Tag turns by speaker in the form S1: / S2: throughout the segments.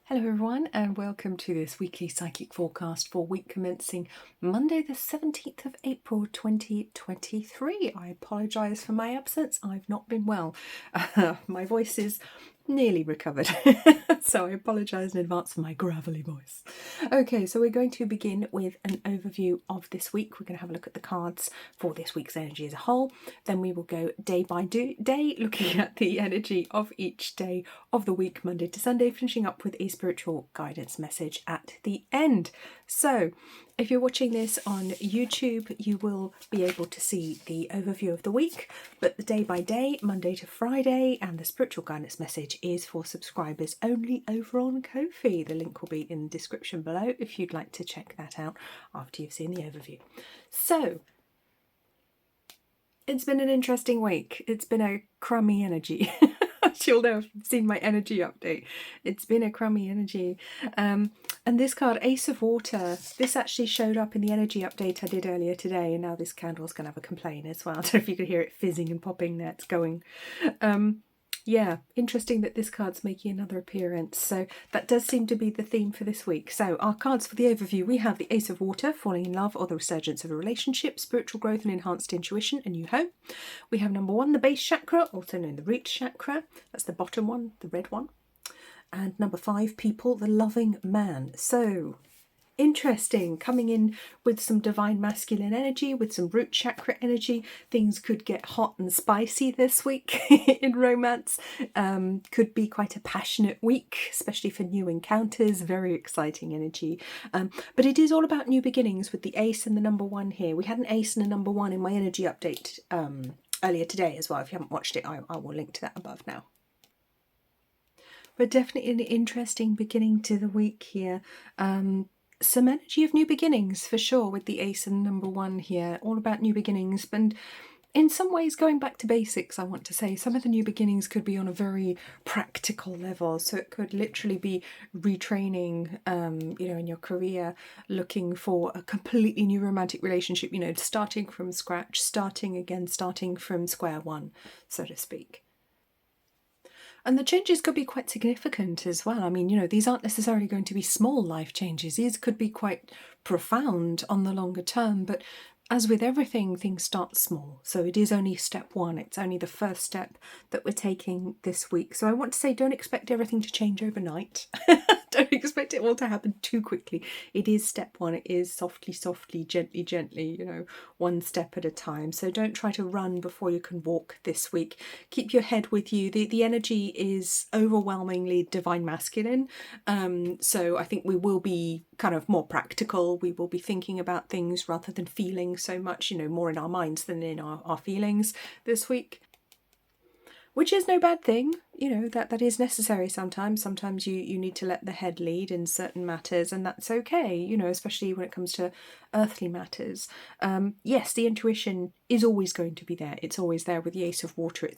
S1: Hello everyone and welcome to this weekly psychic forecast for week commencing Monday the 17th of April 2023. I apologise for my absence, I've not been well. My voice is nearly recovered, so I apologise in advance for my gravelly voice. Okay, so we're going to begin with an overview of this week. We're going to have a look at the cards for this week's energy as a whole. Then we will go day by day, looking at the energy of each day of the week, Monday to Sunday, finishing up with a spiritual guidance message at the end. So if you're watching this on YouTube, you will be able to see the overview of the week, but the day by day, Monday to Friday, and the spiritual guidance message is for subscribers only over on Ko-fi. The link will be in the description below if you'd like to check that out after you've seen the overview. So it's been an interesting week. It's been a crummy energy. You'll know if you've seen my energy update. It's been a crummy energy. And this card, Ace of Water, this actually showed up in the energy update I did earlier today, and now this candle's going to have a complaint as well. I don't know if you could hear it fizzing and popping there. It's going. Yeah, interesting that this card's making another appearance. So that does seem to be the theme for this week. So our cards for the overview, we have the Ace of Water, falling in love or the resurgence of a relationship, spiritual growth and enhanced intuition, a new home. We have number 1, the base chakra, also known as the root chakra. That's the bottom one, the red one. And number 5, people, the loving man. So interesting, coming in with some divine masculine energy, with some root chakra energy. Things could get hot and spicy this week in romance. Could be quite a passionate week, especially for new encounters. Very exciting energy. But it is all about new beginnings with the ace and the number 1 here. We had an ace and a number 1 in my energy update earlier today as well. If you haven't watched it, I will link to that above now. But definitely an interesting beginning to the week here. Some energy of new beginnings for sure with the ace and number 1 here, all about new beginnings, and in some ways going back to basics. I want to say some of the new beginnings could be on a very practical level, so it could literally be retraining in your career, looking for a completely new romantic relationship, starting from scratch, starting again, starting from square one, so to speak. And the changes could be quite significant as well. I mean, these aren't necessarily going to be small life changes. These could be quite profound on the longer term. But as with everything, things start small. So it is only step 1. It's only the first step that we're taking this week. So I want to say, don't expect everything to change overnight. Don't expect it all to happen too quickly. It is step 1. It is softly, gently, one step at a time. So don't try to run before you can walk this week. Keep your head with you. The energy is overwhelmingly divine masculine. So I think we will be kind of more practical. We will be thinking about things rather than feeling so much, more in our minds than in our feelings this week. Which is no bad thing, that is necessary sometimes. Sometimes you need to let the head lead in certain matters, and that's okay, especially when it comes to earthly matters. Yes, the intuition is always going to be there. It's always there with the Ace of Water.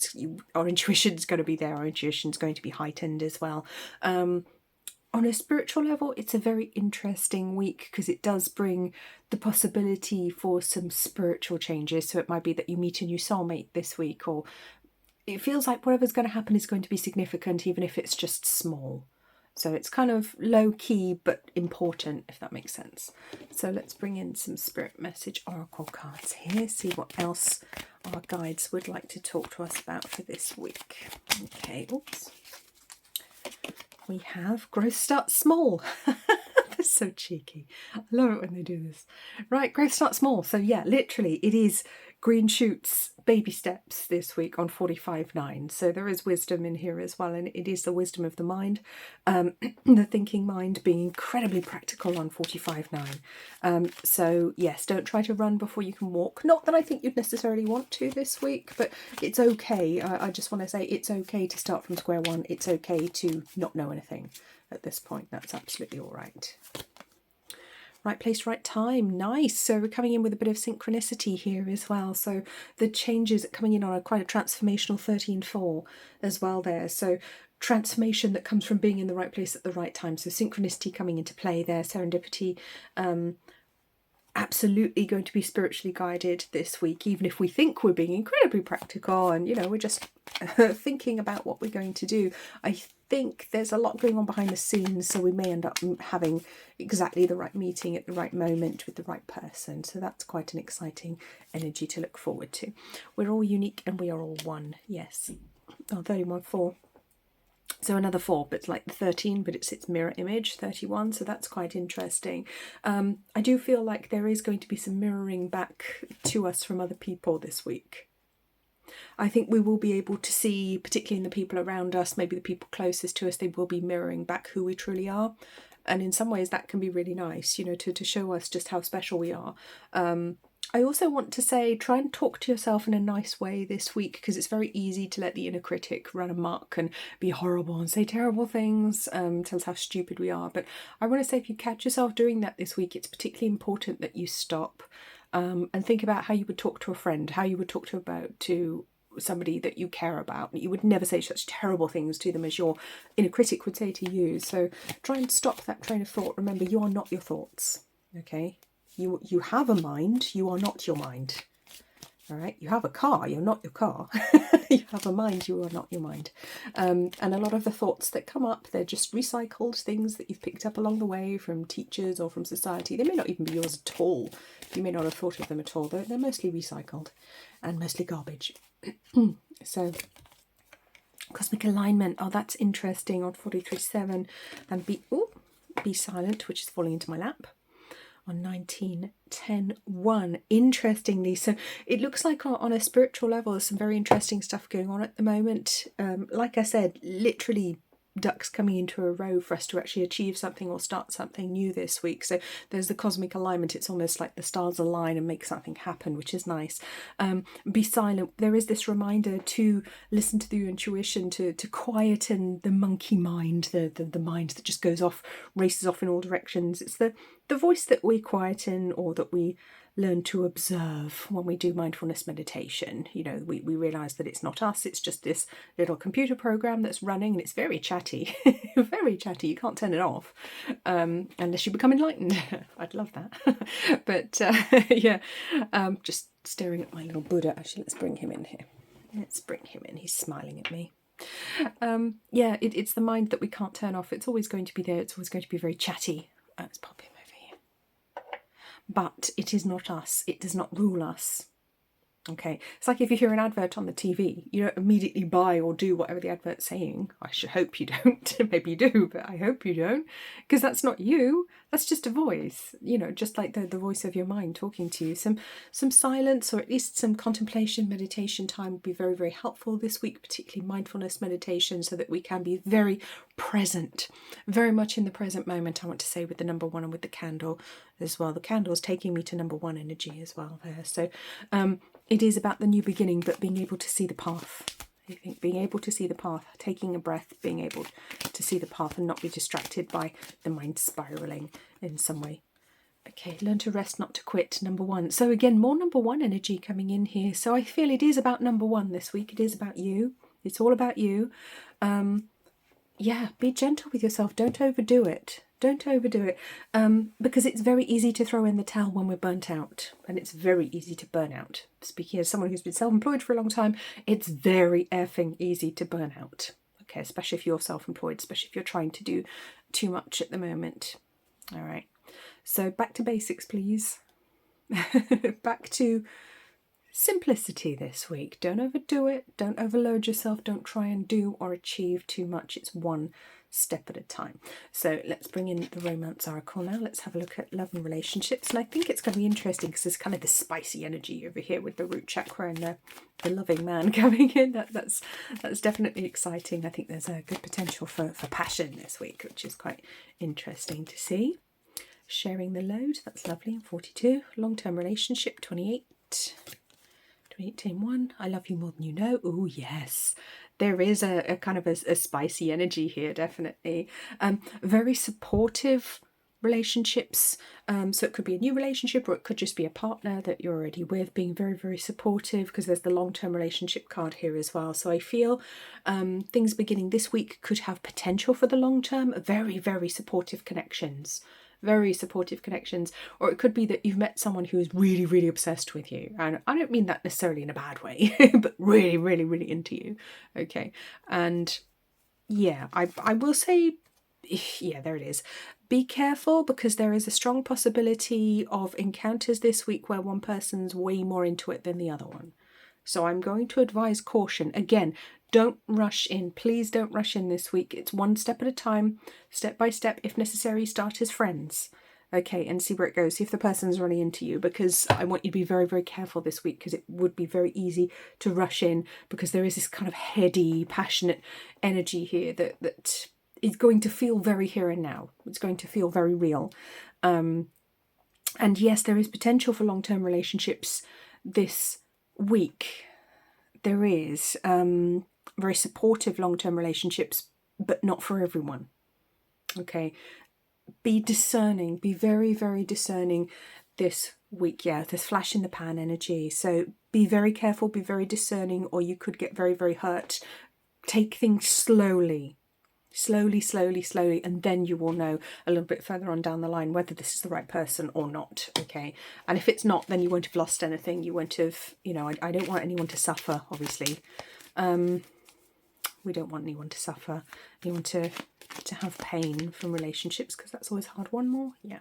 S1: Our intuition's going to be there. Our intuition's going to be heightened as well. On a spiritual level, it's a very interesting week because it does bring the possibility for some spiritual changes. So it might be that you meet a new soulmate this week, or it feels like whatever's going to happen is going to be significant, even if it's just small. So it's kind of low-key but important, if that makes sense. So let's bring in some Spirit Message Oracle cards here, see what else our guides would like to talk to us about for this week. Okay, oops. We have growth starts small. They're so cheeky. I love it when they do this. Right, growth starts small. So yeah, literally it is green shoots, baby steps this week on 45.9. So there is wisdom in here as well, and it is the wisdom of the mind, the thinking mind being incredibly practical on 45.9. So yes, don't try to run before you can walk. Not that I think you'd necessarily want to this week, but it's okay. I just want to say it's okay to start from square one. It's okay to not know anything at this point. That's absolutely all right. Right place, right time. Nice. So we're coming in with a bit of synchronicity here as well. So the changes coming in on quite a transformational 13-4 as well there. So transformation that comes from being in the right place at the right time. So synchronicity coming into play there, serendipity. absolutely going to be spiritually guided this week, even if we think we're being incredibly practical and, you know, we're just thinking about what we're going to do. I think there's a lot going on behind the scenes, so we may end up having exactly the right meeting at the right moment with the right person. So that's quite an exciting energy to look forward to. We're all unique and we are all one. Yes. Oh, 31, 4. So another 4, but it's like the 13, but it's its mirror image, 31, so that's quite interesting. I do feel like there is going to be some mirroring back to us from other people this week. I think we will be able to see, particularly in the people around us, maybe the people closest to us, they will be mirroring back who we truly are. And in some ways that can be really nice, you know, to show us just how special we are. I also want to say, try and talk to yourself in a nice way this week, because it's very easy to let the inner critic run amok and be horrible and say terrible things, tell us how stupid we are. But I want to say, if you catch yourself doing that this week, it's particularly important that you stop and think about how you would talk to a friend, how you would talk to somebody that you care about. You would never say such terrible things to them as your inner critic would say to you. So try and stop that train of thought. Remember, you are not your thoughts, okay? You have a mind, you are not your mind. All right, you have a car, you're not your car. You have a mind, you are not your mind. And a lot of the thoughts that come up, they're just recycled things that you've picked up along the way from teachers or from society. They may not even be yours at all. You may not have thought of them at all. They're mostly recycled and mostly garbage. So, cosmic alignment. Oh, that's interesting on 43.7. And be silent, which is falling into my lap. On 19.10.1. Interestingly, so it looks like on a spiritual level there's some very interesting stuff going on at the moment. Like I said, literally ducks coming into a row for us to actually achieve something or start something new this week. So there's the cosmic alignment. It's almost like the stars align and make something happen, which is nice. Be silent. There is this reminder to listen to the intuition, to quieten the monkey mind, the mind that just goes off, races off in all directions. It's the voice that we quieten, or that we learn to observe when we do mindfulness meditation. You know, we realise that it's not us, it's just this little computer program that's running, and it's very chatty. Very chatty. You can't turn it off unless you become enlightened. I'd love that. But yeah, just staring at my little Buddha. Actually, let's bring him in here. Let's bring him in. He's smiling at me. Yeah, it's the mind that we can't turn off. It's always going to be there. It's always going to be very chatty. Let's pop him over here. But it is not us. It does not rule us. Okay, it's like if you hear an advert on the TV, you don't immediately buy or do whatever the advert's saying. I should hope you don't. Maybe you do, but I hope you don't, because that's not you. That's just a voice, you know, just like the voice of your mind talking to you. Some silence, or at least some contemplation, meditation time would be very, very helpful this week, particularly mindfulness meditation, so that we can be very present, very much in the present moment. I want to say, with the number 1 and with the candle as well. The candle's taking me to number 1 energy as well there. So it is about the new beginning, but being able to see the path. I think being able to see the path, taking a breath, being able to see the path and not be distracted by the mind spiralling in some way. Okay, learn to rest, not to quit, number 1. So again, more number 1 energy coming in here. So I feel it is about number 1 this week. It is about you. It's all about you. Yeah, be gentle with yourself. Don't overdo it. Don't overdo it, because it's very easy to throw in the towel when we're burnt out, and it's very easy to burn out. Speaking as someone who's been self-employed for a long time, it's very effing easy to burn out. Okay, especially if you're self-employed, especially if you're trying to do too much at the moment. All right, so back to basics, please. Back to simplicity this week. Don't overdo it. Don't overload yourself. Don't try and do or achieve too much. It's one step at a time. So let's bring in the romance oracle now. Let's have a look at love and relationships. And I think it's going to be interesting because there's kind of this spicy energy over here with the root chakra and the loving man coming in. That's definitely exciting. I think there's a good potential for passion this week, which is quite interesting to see. Sharing the load, that's lovely. And 42. Long-term relationship, 28. 28.1. I love you more than you know. Oh yes, there is a kind of a spicy energy here, definitely. Very supportive relationships. So it could be a new relationship, or it could just be a partner that you're already with, being very, very supportive, because there's the long-term relationship card here as well. So I feel things beginning this week could have potential for the long term. Very, very supportive connections. very supportive connections. Or it could be that you've met someone who is really, really obsessed with you. And I don't mean that necessarily in a bad way, but really, really, really into you. Okay. And yeah, I will say, yeah, there it is. Be careful, because there is a strong possibility of encounters this week where one person's way more into it than the other one. So I'm going to advise caution. Again, don't rush in. Please don't rush in this week. It's one step at a time, step by step. If necessary, start as friends. Okay, and see where it goes. See if the person's really into you, because I want you to be very, very careful this week, because it would be very easy to rush in, because there is this kind of heady, passionate energy here that is going to feel very here and now. It's going to feel very real. And yes, there is potential for long-term relationships this week. There is very supportive long-term relationships, but not for everyone. Okay, be discerning, be very, very discerning this week. Yeah, there's flash in the pan energy, so be very careful, be very discerning, or you could get very, very hurt. Take things slowly, and then you will know a little bit further on down the line whether this is the right person or not. Okay, and if it's not, then you won't have lost anything. You won't have, I don't want anyone to suffer, obviously. We don't want anyone to suffer, anyone to have pain from relationships, because that's always hard. One more. Yeah.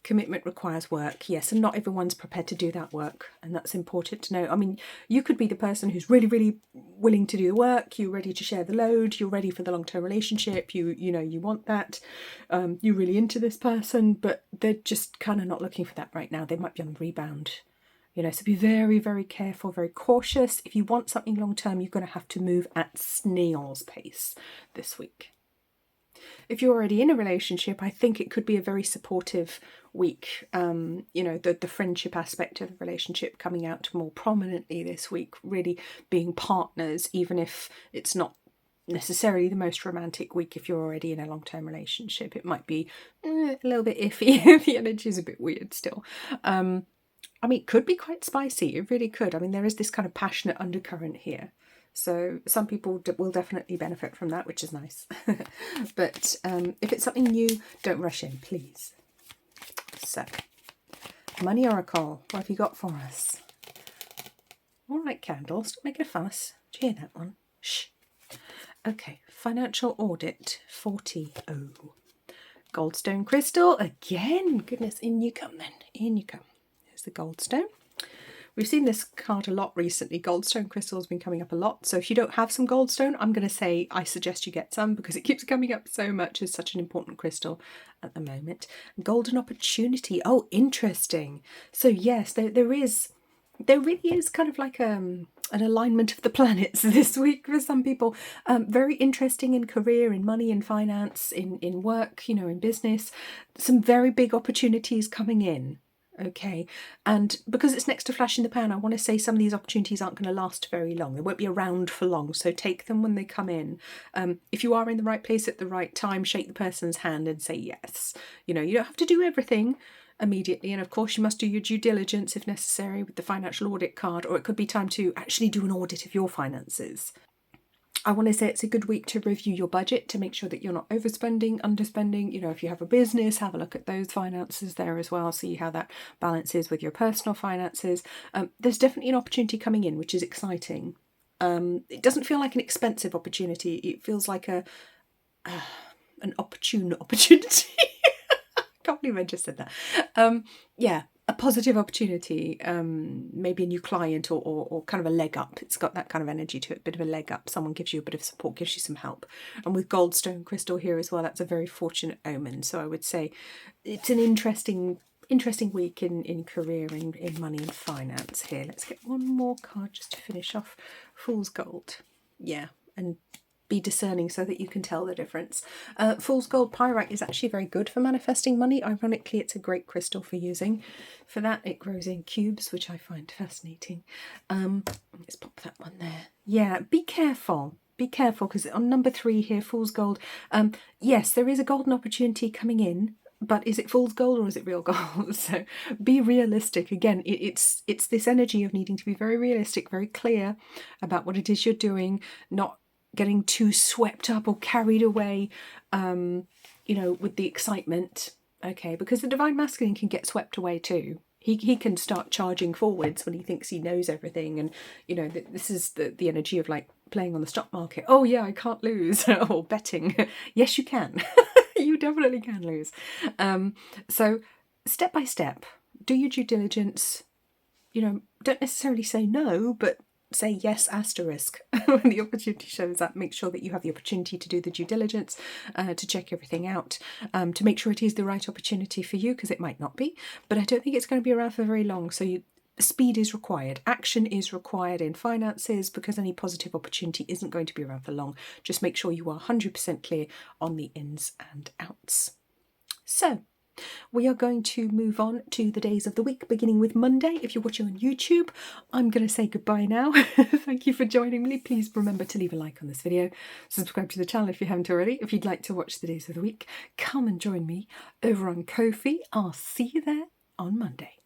S1: Commitment requires work, yes, and not everyone's prepared to do that work, and that's important to know. I mean, you could be the person who's really, really willing to do the work, you're ready to share the load, you're ready for the long-term relationship, you want that, you're really into this person, but they're just kind of not looking for that right now. They might be on the rebound, so be very, very careful, very cautious. If you want something long-term, you're going to have to move at snail's pace this week. If you're already in a relationship, I think it could be a very supportive week. The friendship aspect of the relationship coming out more prominently this week, really being partners, even if it's not necessarily the most romantic week. If you're already in a long-term relationship, it might be a little bit iffy. The energy is a bit weird still. It could be quite spicy. It really could. There is this kind of passionate undercurrent here. So some people will definitely benefit from that, which is nice. But if it's something new, don't rush in, please. So, Money Oracle, what have you got for us? All right, candles, don't make a fuss. Do you hear that one? Shh. Okay, Financial Audit 40. Goldstone Crystal, again. Goodness, in you come then. In you come. There's the Goldstone. We've seen this card a lot recently. Goldstone crystal has been coming up a lot. So if you don't have some goldstone, I'm going to say I suggest you get some, because it keeps coming up so much. It's such an important crystal at the moment. Golden opportunity. Oh, interesting. So yes, there really is kind of like an alignment of the planets this week for some people. Very interesting in career, in money, in finance, in work, in business. Some very big opportunities coming in. Okay, and because it's next to flash in the pan, I want to say some of these opportunities aren't going to last very long. They won't be around for long, so take them when they come in. If you are in the right place at the right time, shake the person's hand and say yes. You don't have to do everything immediately, and of course you must do your due diligence if necessary with the financial audit card, or it could be time to actually do an audit of your finances. I want to say it's a good week to review your budget to make sure that you're not overspending, underspending. If you have a business, have a look at those finances there as well, see how that balances with your personal finances. There's definitely an opportunity coming in, which is exciting. It doesn't feel like an expensive opportunity. It feels like an opportune opportunity. I can't believe I just said that. Yeah. A positive opportunity, maybe a new client or kind of a leg up. It's got that kind of energy to it, a bit of a leg up. Someone gives you a bit of support, gives you some help. And with Goldstone Crystal here as well, that's a very fortunate omen. So I would say it's an interesting week in career, in money and finance here. Let's get one more card just to finish off. Fool's Gold. Yeah, and be discerning so that you can tell the difference. Fool's Gold Pyrite is actually very good for manifesting money. Ironically, it's a great crystal for using. For that, it grows in cubes, which I find fascinating. Let's pop that one there. Yeah, be careful. Be careful, because on number 3 here, Fool's Gold, yes, there is a golden opportunity coming in, but is it fool's gold or is it real gold? So be realistic. Again, it's this energy of needing to be very realistic, very clear about what it is you're doing, not getting too swept up or carried away, with the excitement. Okay, because the divine masculine can get swept away too. He can start charging forwards when he thinks he knows everything, and you know this is the energy of like playing on the stock market. Oh yeah, I can't lose. Or betting. Yes, you can. You definitely can lose. So step by step, do your due diligence. You know, don't necessarily say no, but say yes asterisk when the opportunity shows up. Make sure that you have the opportunity to do the due diligence, to check everything out, to make sure it is the right opportunity for you, because it might not be, but I don't think it's going to be around for very long. So speed is required, action is required in finances, because any positive opportunity isn't going to be around for long. Just make sure you are 100% clear on the ins and outs. So we are going to move on to the days of the week, beginning with Monday. If you're watching on YouTube, I'm going to say goodbye now. Thank you for joining me. Please remember to leave a like on this video. Subscribe to the channel if you haven't already. If you'd like to watch the days of the week, come and join me over on Ko-fi. I'll see you there on Monday.